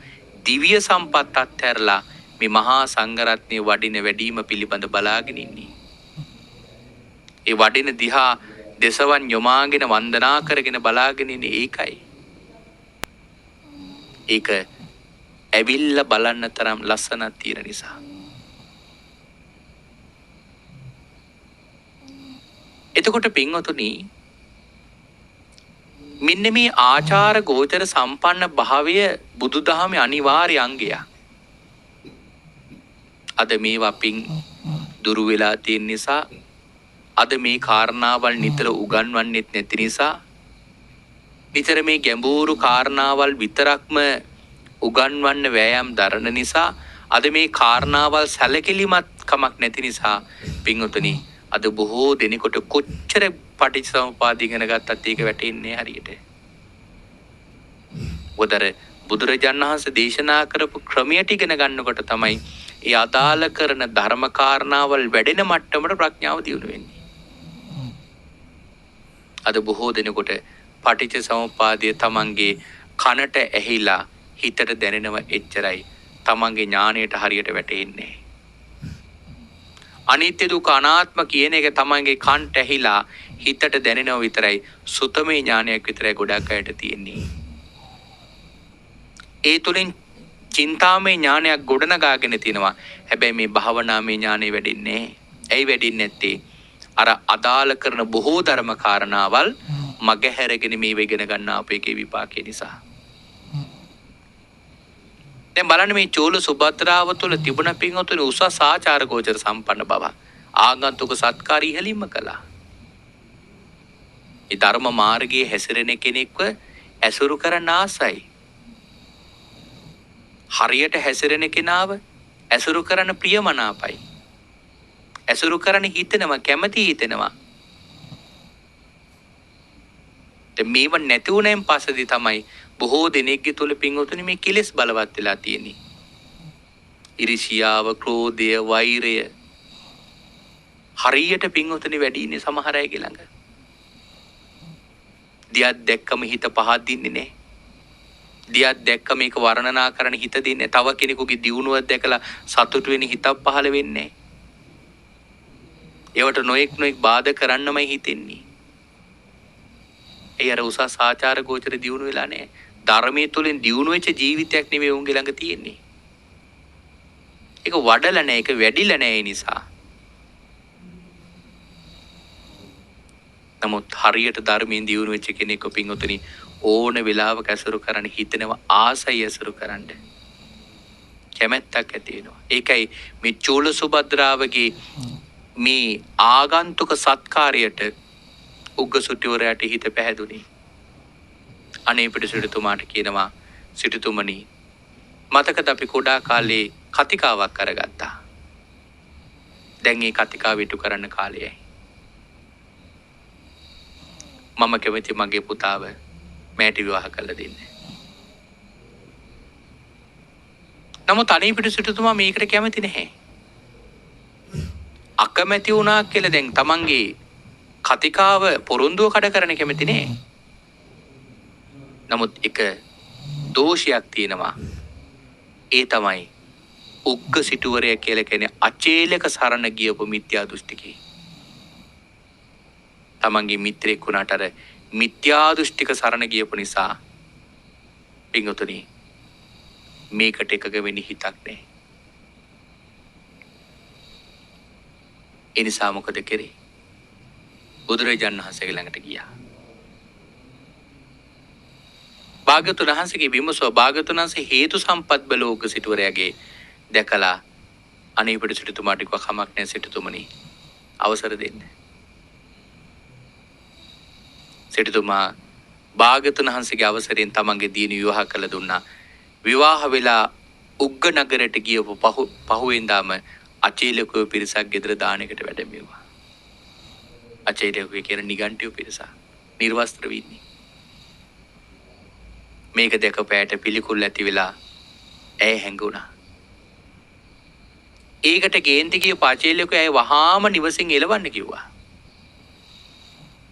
දිව්‍ය සම්පත් අත්හැරලා මේ මහා සංඝරත්නයේ වඩින වැඩිම පිළිබඳ බලාගෙන ඉන්නේ. ඒ වඩින දිහා දෙසවන් යොමාගෙන වන්දනා කරගෙන බලාගෙන ඉන්නේ ඒකයි. ඒක ඇවිල්ලා බලන්න තරම් ලස්සනක් තියෙන නිසා. එතකොට පින්වතුනි, මෙන්න මේ ආචාර ගෝචර සම්පන්න භාවය බුදුදහමේ අනිවාර්ය අංගයක්. අද මේවා පින් දුරු වෙලා තියෙන නිසා, අද මේ කාරණාවල් නිතර උගන්වන්නෙත් නැති නිසා, නිතර මේ ගැඹුරු කාරණාවල් විතරක්ම උගන්වන්න වෑයම් දරන නිසා, අද මේ කාරණාවල් සැලකිලිමත් කමක් නැති නිසා පින්වතුනි, අද බොහෝ දෙනෙකුට කොච්චර පටිච්චසමුපාද ඉගෙන ගත්තත් ඒක වැටෙන්නේ හරියට. උදර බුදුරජාණන් වහන්සේ දේශනා කරපු ක්‍රමයට ඉගෙන ගන්නකොට තමයි ඒ අදාළ කරන ධර්ම කාරණාවල් වැඩෙන මට්ටමට ප්‍රඥාව දියුණු වෙන්නේ. අද බොහෝ දෙනෙකුට පටිච්චසමුපාදය තමන්ගේ කනට ඇහිලා හිතට දැනෙනව එච්චරයි. තමන්ගේ ඥාණයට හරියට වැටෙන්නේ. අනිත්‍ය දුක්ඛ අනාත්ම කියන එක තමන්ගේ කන්ට ඇහිලා හිතට දැනෙනව විතරයි. සුතමේ ඥානයක් විතරයි ගොඩක් අයට තියෙන්නේ. ඒ තුලින් චින්තාමේ ඥානයක් ගොඩනගාගෙන තිනවා. හැබැයි මේ භාවනාමේ ඥානෙ වැඩින්නේ. ඇයි වැඩින්නේ නැත්තේ? අර අදාළ කරන බොහෝ ධර්ම කාරණාවල් මගහැරගෙන මේ වෙගෙන ගන්න අපේකේ විපාකේ නිසා. දැන් බලන්න මේ චෝල සුභද්‍රාව තුළ තිබුණ පින්වතුනි උසස් ආචාර ගෝචර සම්පන්න බව. ආගන්තුක සත්කාර ඉහළින්ම කළා. ඒ ධර්ම මාර්ගයේ හැසිරෙන කෙනෙක්ව ඇසුරු කරන ආසයි. හරියට හැසිරෙන කෙනාව ඇසුරු කරන ප්‍රියමනාපයි. ඇසුරු කරන හිතෙනවා, කැමැති හිතෙනවා. මේව නැති වුණෙන් පස්සේදී තමයි බොහෝ දෙනෙක්ගේ තුල පින්වතුනි මේ කෙලෙස් බලවත් වෙලා තියෙන්නේ. ඉරිසියාව, ක්‍රෝධය, වෛරය හරියට පින්වතුනි වැඩි ඉන්නේ සමහර අයගේ ළඟ. දියක් දැක්කම හිත පහදින්නේ නැහැ. දියක් දැක්ක මේක වර්ණනා කරන්න හිත දෙන්නේ. තව කෙනෙකුගේ දියුණුවක් දැකලා සතුටු වෙන හිතක් පහළ වෙන්නේ. ඒවට නොයෙක් බාධා කරන්නමයි හිතෙන්නේ. ඒ අර උසස් ආචාර ගෝචර දියුණු වෙලා නැහැ. ධර්මයේ තුලින් දියුණු වෙච්ච ජීවිතයක් නෙමෙයි උන්ගේ ළඟ තියෙන්නේ. ඒක වඩලා නැහැ, ඒක වැඩිලා නැහැ ඒ නිසා. නමුත් හරියට ධර්මයෙන් දියුණු වෙච්ච කෙනෙක් පින්වතුනි ඕන වෙලාවක ඇසුරු කරන්න හිතෙනවා, ආසයි ඇසුරු කරන්න. කැමැත්තක් ඇති වෙනවා. ඒකයි මේ චූල සුභද්‍රාවගේ මේ ආගන්තුක සත්කාරයට උග්ගසුටිවරයාට හිත පැහැදුනේ. අනේ පිට සිටුතුමාට කියනවා, සිටුතුමනි මතකද අපි කුඩා කාලේ කතිකාවක් කරගත්තා. දැන් ඒ කතිකාව ඉටු කරන්න කාලයයි. මම කැමති මගේ පුතාව මෑට විවාහ කළ දෙන්න. නමුත් අනේ පිට සිටුතුමා මේකට කැමති නැහැ. අකමැති වුණා කියලා දැන් තමන්ගේ කතිකාව පොරොන්දුව කඩ කරන්න කැමති නෑ. නමුත් එක දෝෂයක් තියෙනවා. ඒ තමයි උග්ග සිටුවරය කියලා කියන්නේ අචේලක සරණ ගියපු මිත්‍යා දෘෂ්ටිකේ. තමන්ගේ මිත්‍රෙක් වුණාට අර මිත්‍යා දෘෂ්ටික සරණ ගියපු නිසා පින්වතුනි මේකට එකග වෙන්න හිතක් නෑ. ඒ නිසා මොකද කරේ? බුදුරජාණන් වහන්සේගේ ළඟට ගියා. භාග්‍යවතුන් වහන්සේගේ විමසුව භාග්‍යවතුන් වහන්සේ හේතු සම්පත් බල උග්ග සිටුවරයාගේ දැකලා අනේ පිට සිටුතුමාට කිව්වා කමක් නැහැ සිටුතුමනි අවසර දෙන්න. සිටුතුමා භාග්‍යවතුන් වහන්සේගේ අවසරයෙන් තමන්ගේ දියණිය විවාහ කළ දුන්නා. විවාහ වෙලා උග්ග නගරයට ගියපු පහුවෙන්දාම අචේලකෝ පිරිසක් ගෙදර දානෙකට වැඩමෙව්වා. අචේලකෝ කියන නිගණ්ඨිය පිරිසක් නිර්වස්ත්‍ර වින්නේ. මේක දැක පෑට පිළිකුල් ඇති වෙලා ඇය හැංගුණා. ඒකට කේන්ති කියපු අචේලකෝ ඇය වහාම නිවසින් එලවන්න කිව්වා.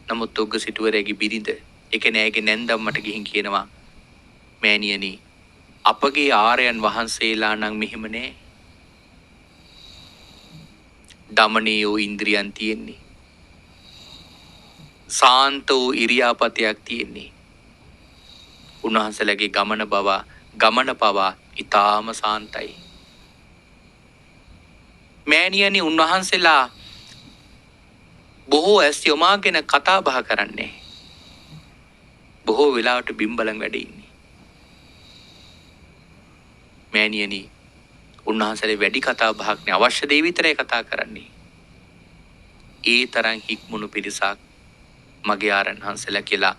නමුත් උග්ග සිටුවරයාගේ බිරිඳ ඒ කියන්නේ ඇයගේ නැන්දම්මට ගිහින් කියනවා මෑණියනි අපගේ ආර්යයන් වහන්සේලා නම් මෙහෙම නෑ. දමනී වූ ඉන්ද්‍රියන් තියෙන්නේ. සාන්ත වූ ඉරියාපතයක් තියෙන්නේ. උන්වහන්සේලාගේ ගමන පවා ඊටාම සාන්තයි. මෑණියනි උන්වහන්සේලා බොහෝ ඇස් යොමාගෙන කතා බහ කරන්නේ. බොහෝ වෙලාවට බිම්බලන් වැඩ ඉන්නේ. මෑණියනි උන්වහන්සේලා වැඩි කතා බහක් නෑ අවශ්‍ය දේ විතරයි කතා කරන්නේ. ඒ තරම් හික්මුණු පිරිසක් මගේ ආරණ හංසලා කියලා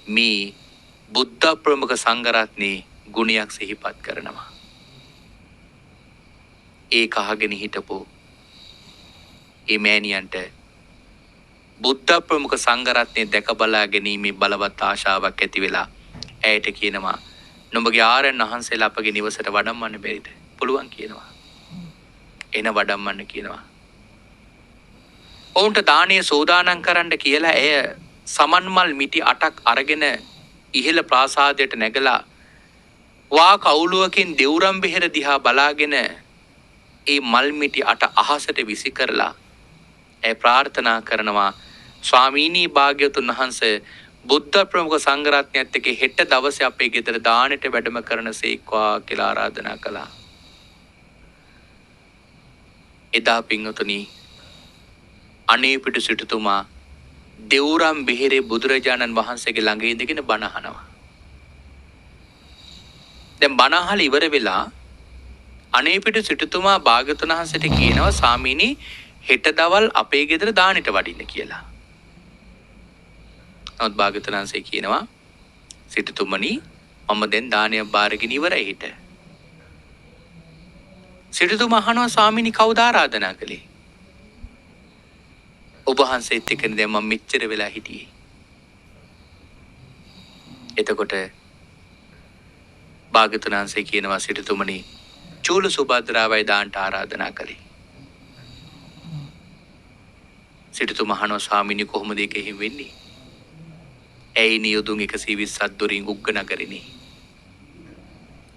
මේ බුද්ධ ප්‍රමුඛ සංඝරත්නයේ ගුණයක් සිහිපත් කරනවා. ඒක අහගෙන හිටපො ඒ මෑණියන්ට බුද්ධ ප්‍රමුඛ සංඝරත්නයේ දැක බලා ගැනීමේ බලවත් ආශාවක් ඇති වෙලා ඇයට කියනවා නුඹගේ ආරණ වහන්සේලා අපගේ නිවසට වඩම්මන්න බැරිද? පුළුවන් කියනවා. එන වඩම්මන්න කියනවා. ඔවුන්ට දානීය සෝදානම් කරන්න කියලා ඇය සමන්මල් මිටි 8ක් අරගෙන ඉහළ ප්‍රාසාදයට නැගලා වා කවුලුවකින් දෙවුරම් බෙහෙර දිහා බලාගෙන ඒ මල් මිටි 8 අහසට විසි කරලා ඇය ප්‍රාර්ථනා කරනවා ස්වාමීනි භාග්‍යවතුන් වහන්සේ බුද්ධ ප්‍රමුඛ සංඝරත්නයත් එක්ක හෙට දවසේ අපේ ගෙදර දානෙට වැඩම කරනසේක්වා කියලා ආරාධනා කළා. එදා පින්වතුනි අනේ පිටු සිටුතුමා දෙවුරම් බෙහෙරේ බුදුරජාණන් වහන්සේගේ ළඟ ඉඳගෙන බණ අහනවා. දැන් බණ අහලා ඉවර වෙලා අනේ පිටු සිටුතුමා භාග්‍යවතුන් වහන්සේට කියනවා ස්වාමීනි හෙට දවල් අපේ ගෙදර දානෙට වඩින්න කියලා. නමුත් භාග්‍යවතුන් වහන්සේ කියනවා සිටුතුමනි මම දැන් දානය බාරගෙන ඉවරයි හිට. සිටුතුමා අහනවා ස්වාමීනි කවුද ආරාධනා කළේ? ඔබ වහන්සේත් එක්කනේ දැන් මම මෙච්චර වෙලා හිටියේ. එතකොට භාග්‍යවතුන් වහන්සේ කියනවා සිටුතුමනි චූල සුභද්‍රාවයි දාන්ට ආරාධනා කළේ. සිටුතුමා අහනවා ස්වාමීනි කොහොමද ඒක එහෙම වෙන්නේ? ඇයි නියුදුන් 120ක් දොරින් උග්ග නගරිනේ.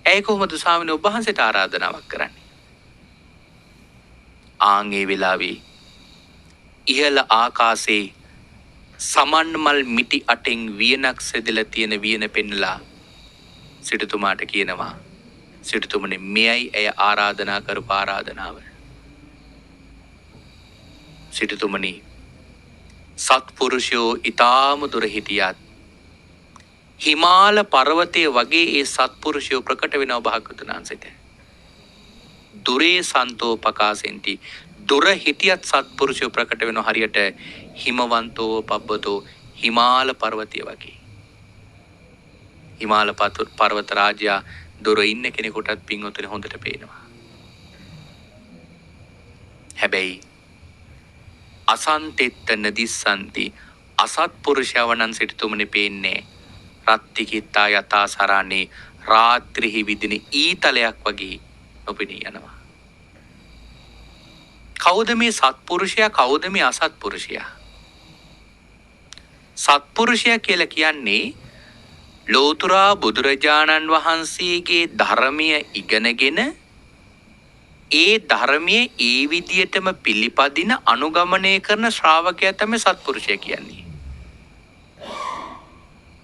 ඇයි කොහොමද ස්වාමීනි ඔබ වහන්සේට ආරාධනාවක් කරන්නේ? ආන් ඒ වෙලාවේ ඉහළ ආකාශේ සමන්මල් මිටි අටෙන් වියනක් සෙදලා තියෙන වියන පෙන්නලා සිටුතුමාට කියනවා සිටුතුමනි මෙයයි ඇය ආරාධනා කරපු ආරාධනාව. සිටුතුමනි සත්පුරුෂයෝ ඊටාම දුර හිටියත් හිමාල පර්වතයේ වගේ ඒ සත්පුරුෂයෝ ප්‍රකට වෙනව භාග්‍යවතුන් වහන්සේට. දුරේ සන්තෝ පකාසෙන්ති දුර හිටියත් සත්පුරුෂයෝ ප්‍රකට වෙනව හරියට හිමවන්තෝ පබ්බතෝ හිමාල පර්වතය වගේ. හිමාල පර්වත රාජයා දුර ඉන්න කෙනෙකුටත් පින්වතුනි හොඳට පේනවා. හැබැයි අසන්තෙත්ත නදිස්සන්ති අසත්පුරුෂයවනන් සිටුතුමනි පේන්නේ රත්තිකිත්තා යතා සරානේ රාත්‍රිහි විදින ඊතලයක් වගේ නොපෙනී යනවා. කවුද මේ සත්පුරුෂයා කවුද මේ අසත්පුරුෂයා? සත්පුරුෂයා කියලා කියන්නේ ලෝතුරා බුදුරජාණන් වහන්සේගේ ධර්මය ඉගෙනගෙන ඒ ධර්මයේ ඒ විදියටම පිළිපදින අනුගමනය කරන ශ්‍රාවකයා තමයි සත්පුරුෂයා කියන්නේ.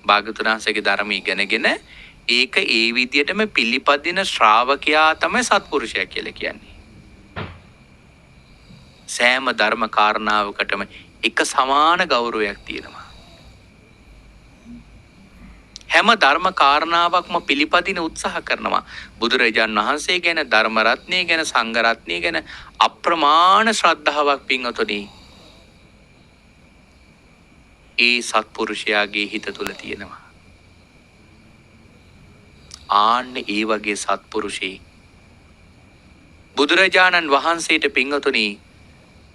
භාග්‍යවතුන් වහන්සේගේ ධර්මය ඉගෙනගෙන ඒක ඒ විදියටම පිළිපදින ශ්‍රාවකයා තමයි සත්පුරුෂයා කියලා කියන්නේ. සෑම ධර්ම කාරණාවකටම එක සමාන ගෞරවයක් තියෙනවා. හැම ධර්ම කාරණාවක්ම පිළිපදින උත්සාහ කරනවා. බුදුරජාණන් වහන්සේ ගැන ධර්ම රත්නය ගැන සංඝ රත්නය ගැන අප්‍රමාණ ශ්‍රද්ධාවක් පින්වතුනි ඒ සත්පුරුෂයාගේ හිත තුල තියෙනවා. ආන්න ඒ වගේ සත්පුරුෂේ බුදුරජාණන් වහන්සේට පින්වතුනි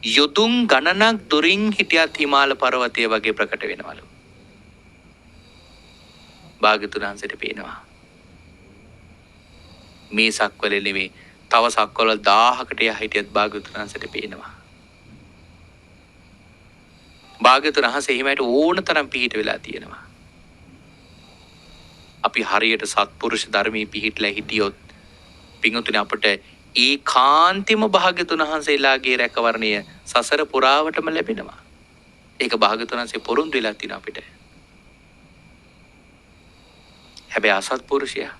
යොදුන් ගණනක් දුරින් හිටියත් හිමාල පර්වතය වගේ ප්‍රකට වෙනවලු. භාග්‍යවතුන් වහන්සේට පේනවා. මේ සක්වලේ නෙමෙයි තව සක්වල 1000කට යා හිටියත් භාග්‍යවතුන් වහන්සේට පේනවා. භාග්‍යවතුන් වහන්සේ හිමයට ඕනතරම් පිහිට වෙලා තියෙනවා. අපි හරියට සත්පුරුෂ ධර්මයේ පිහිටලා හිටියොත් පින්වතුනි අපට ඒකාන්තෙම භාග්‍යවතුන් වහන්සේලාගේ රැකවරණය සසර පුරාවටම ලැබෙනවා. ඒක භාග්‍යවතුන් වහන්සේ පොරොන්දු වෙලා තියෙන අපිට. හැබැයි අසත්පුරුෂයා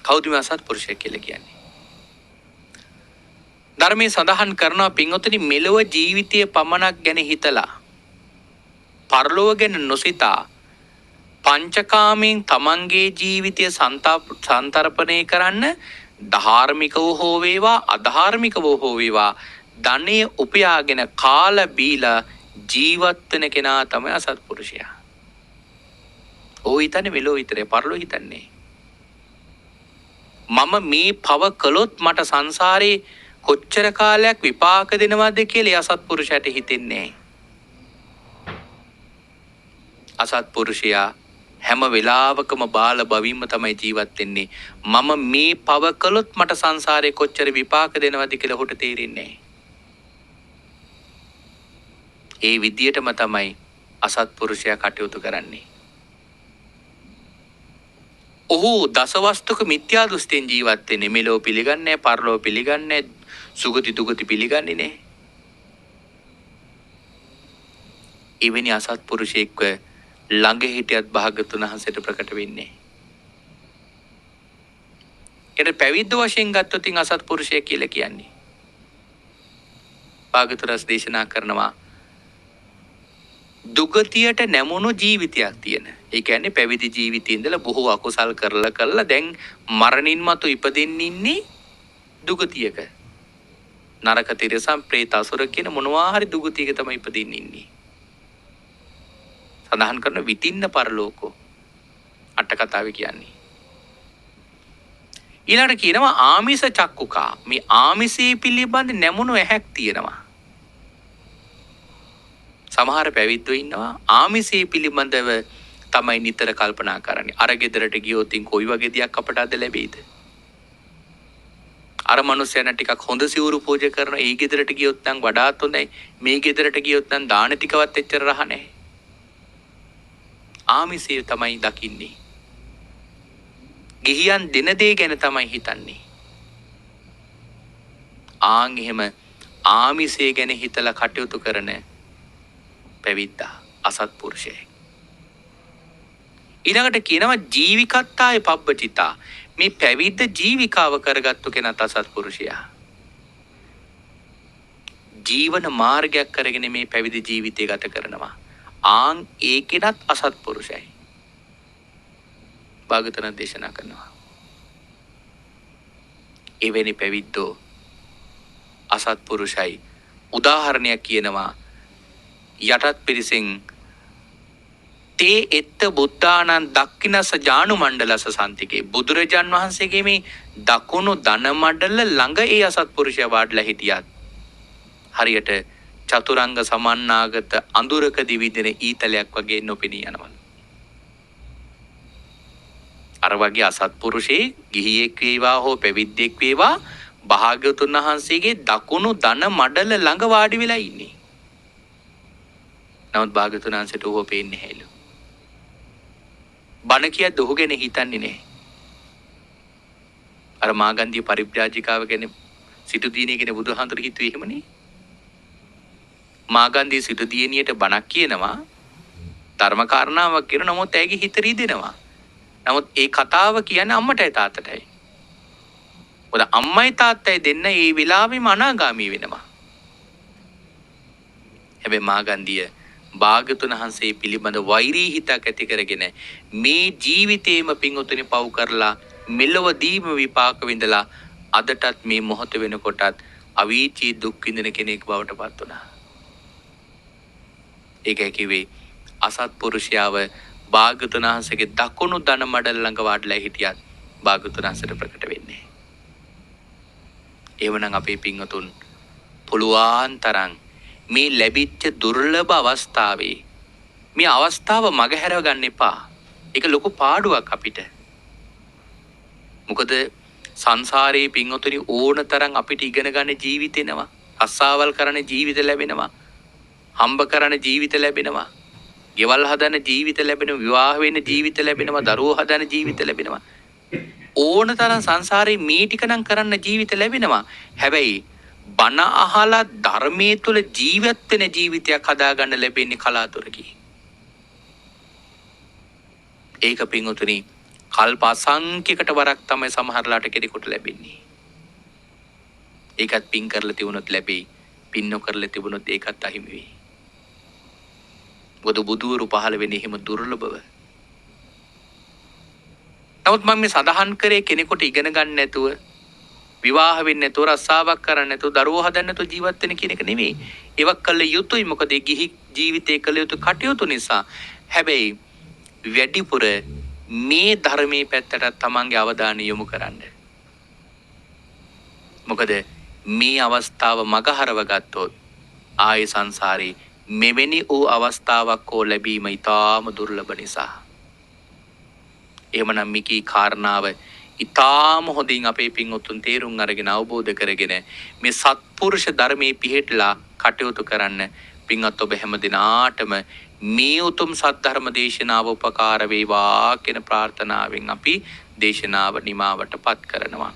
කවුද මේ අසත්පුරුෂයා කියලා කියන්නේ? ධර්මයේ සඳහන් කරනවා පින්වතුනි මෙලොව ජීවිතයේ පමණක් ගැන හිතලා පරලොව ගැන නොසිතා පංචකාමයෙන් තමන්ගේ ජීවිතය සන්තරපණය කරන්න ධාර්මිකව හෝ වේවා අධාර්මිකව හෝ වේවා ධනය උපයාගෙන කාලා බීලා ජීවත් වෙන කෙනා තමයි අසත්පුරුෂයා. ඕ හිතන්නේ මෙලෝ විතරේ පරලෝ හිතන්නේ. මම මේ පව කළොත් මට සංසාරේ කොච්චර කාලයක් විපාක දෙනවද කියලා අසත්පුරුෂයාට හිතෙන්නේ. අසත්පුරුෂයා හැම වෙලාවකම බාල බවින්ම තමයි ජීවත් වෙන්නේ. මම මේ පව කළොත් මට සංසාරේ කොච්චර විපාක දෙනවද කියලා හොට තේරෙන්නේ. ඒ විදියටම තමයි අසත්පුරුෂයා කටයුතු කරන්නේ. ඔහු දසවස්තුක මිත්‍යා දෘෂ්ටියෙන් ජීවත් වෙන්නේ. මෙලෝ පිළිගන්නේ පරලෝ පිළිගන්නේ සුගති දුගති පිළිගන්නේ නැහැ. එවැනි අසත්පුරුෂයෙක්ව ළඟ හිටියත් භාග්‍යවතුන් වහන්සේට ප්‍රකට වෙන්නේ. ඒකට පැවිද්ද වශයෙන් ගත්තොත් අසත්පුරුෂයෙක් කියලා කියන්නේ. භාග්‍යවතුන් වහන්සේ දේශනා කරනවා දුගතියට නැමුණු ජීවිතයක් තියෙන. ඒ කියන්නේ පැවිදි ජීවිතේ ඉඳලා බොහෝ අකුසල් කරලා දැන් මරණින් මතු ඉපදෙන්න ඉන්නේ දුගතියක. නරක තිරසම් പ്രേත අසුර කියන මොනවා හරි දුගතියක තමයි ඉපදින්න ඉන්නේ. සඳහන් කරන විතින්න පරලෝකෝ අට කතාවේ කියන්නේ. ඊළඟට කියනවා ආමිෂ චක්කුකා. මේ ආමිෂයේ පිළිබඳ නැමුණු ඇහැක් තියෙනවා. සමහර පැවිද්දෝ ඉන්නවා ආමිෂයේ පිළිබඳව තමයි නිතර කල්පනා කරන්නේ. අර ගෙදරට ගියොත් කොයි වගේ දෙයක් අපට අද ලැබෙයිද? අර මනුස්සයන ටිකක් හොඳ සිවුරු පූජා කරන ඒ ගෙදරට ගියොත් නම් වඩාත් හොඳයි. මේ ගෙදරට ගියොත් නම් දාන ටිකවත් එච්චර රහ නැහැ. ආමිෂය තමයි දකින්නේ. ගිහියන් දෙන දේ ගැන තමයි හිතන්නේ. ආන් එහෙම ආමිසේ ගැන හිතලා කටයුතු කරන පැවිද්දා අසත්පුරුෂයෙක්. ඊළඟට කියනවා ජීවිකත්තාය පබ්බචිතා. මේ පැවිද්ද ජීවිකාව කරගත්තු කෙනත් අසත්පුරුෂයා. ජීවන මාර්ගයක් කරගෙන මේ පැවිදි ජීවිතය ගත කරනවා. ආන් ඒකෙනත් අසත්පුරුෂයි. භාගතුන් දේශනා කරනවා. එවැනි පැවිද්දෝ අසත්පුරුෂයි. උදාහරණයක් කියනවා යටත් පිරිසෙන් තේ එත්ත බුද්ධානන් දක්ඛිනස ජානු මණ්ඩලස සන්තිකේ. බුදුරජාන් වහන්සේගේ මේ දකුණු දන මඩල ළඟ ඒ අසත්පුරුෂයා වාඩිලා හිටියත් හරියට චතුරංග සමන්නාගත අඳුරක දිවිදෙන ඊතලයක් වගේ නොපෙනී යනවා. අර වගේ අසත්පුරුෂේ ගිහියෙක් වේවා හෝ පැවිද්දෙක් වේවා භාග්‍යවතුන් වහන්සේගේ දකුණු දන මඩල ළඟ වාඩි වෙලා ඉන්නේ. නමුත් භාග්‍යවතුන් වහන්සේට ඌව පේන්නේ නැහැලු. බණ කියද්ද ඔහු ගැන හිතන්නේ නැහැ. අර මාගන්ධිය පරිබ්‍රාජිකාව ගැන සිටු දිනේ කියන බුදුහාමුදුරු හිතුවේ එහෙමනේ. මාගන්ධිය සිටු දිනියට බණක් කියනවා ධර්ම කාරණාවක් කියන නමුත් ඇගේ හිත රිදෙනවා. නමුත් ඒ කතාව කියන්නේ අම්මටයි තාත්තටයි. මොකද අම්මයි තාත්තයි දෙන්න ඒ වෙලාවෙම අනාගාමී වෙනවා. හැබැයි මාගන්ධිය භාග්‍යවතුන් වහන්සේ පිළිබඳ වෛරී හිතක් ඇති කරගෙන මේ ජීවිතේම පිංඋතුනි පව් කරලා මෙලොවදීම විපාක විඳලා අදටත් මේ මොහොත වෙනකොටත් අවීචී දුක් විඳින කෙනෙක් බවට පත් වුණා. ඒකයි කිව්වේ අසත්පුරුෂයාව භාග්‍යවතුන් වහන්සේගේ දකුණු දන මඩල ළඟ වාඩිලා හිටියත් භාග්‍යවතුන් වහන්සේට ප්‍රකට වෙන්නේ. එවනම් අපේ පිංඋතුන් පුළුවන් තරම් මේ ලැබිච්ච දුර්ලභ අවස්ථාවේ මේ අවස්ථාව මගහැරව ගන්න එපා. ඒක ලොකු පාඩුවක් අපිට. මොකද සංසාරයේ පිංඋතුනි ඕන තරම් අපිට ඉගෙන ගන්න ජීවිතේනවා. අස්සාවල් කරන ජීවිත ලැබෙනවා. හම්බ කරන ජීවිත ලැබෙනවා. ගෙවල් හදන ජීවිත ලැබෙනවා. විවාහ වෙන ජීවිත ලැබෙනවා. දරුවෝ හදන ජීවිත ලැබෙනවා. ඕන තරම් සංසාරේ මේ ටික නම් කරන්න ජීවිත ලැබෙනවා. හැබැයි බණ අහලා ධර්මයේ තුල ජීවත් වෙන ජීවිතයක් හදාගන්න ලැබෙන්නේ කලාතුරකින්. ඒක පිංඋතුනි කල්ප අසංඛ්‍යයකට වරක් තමයි සමහරලාට කෙනෙකුට ලැබෙන්නේ. ඒකත් පින් කරලා තිබුණොත් ලැබෙයි. පින් නොකරලා තිබුණොත් ඒකත් අහිමි වෙයි. බුදුවරු පහළ වෙන්නේ එහෙම දුර්ලභව. නමුත් මම මේ සඳහන් කරේ කෙනෙකුට ඉගෙන ගන්න නැතුව විවාහ වෙන්නේ නැතුව රස්සාවක් කරන්න නැතුව දරුවෝ හදන්න නැතුව ජීවත් වෙන කියන එක නෙමෙයි. ඒවක් කළ යුතුයි. මොකද ඒ ගිහි ජීවිතේ කළ යුතු කටයුතු නිසා. හැබැයි වැඩිපුර මේ ධර්මයේ පැත්තට තමන්ගේ අවධානය යොමු කරන්න. මොකද මේ අවස්ථාව මගහරව ගත්තොත් ආයේ සංසාරේ මෙවැනි වූ අවස්ථාවක් හෝ ලැබීම ඉතාම දුර්ලභ නිසා. එහෙමනම් මිකී කාරණාව ඉතාම හොඳින් අපේ පින්වත්තුන් තේරුම් අරගෙන අවබෝධ කරගෙන මේ සත්පුරුෂ ධර්මයේ පිහිටලා කටයුතු කරන්න පින්වත් ඔබ හැම දිනාටම මේ උතුම් සද්ධර්ම දේශනාව උපකාර වේවා කියන ප්‍රාර්ථනාවෙන් අපි දේශනාව නිමාවටපත් කරනවා.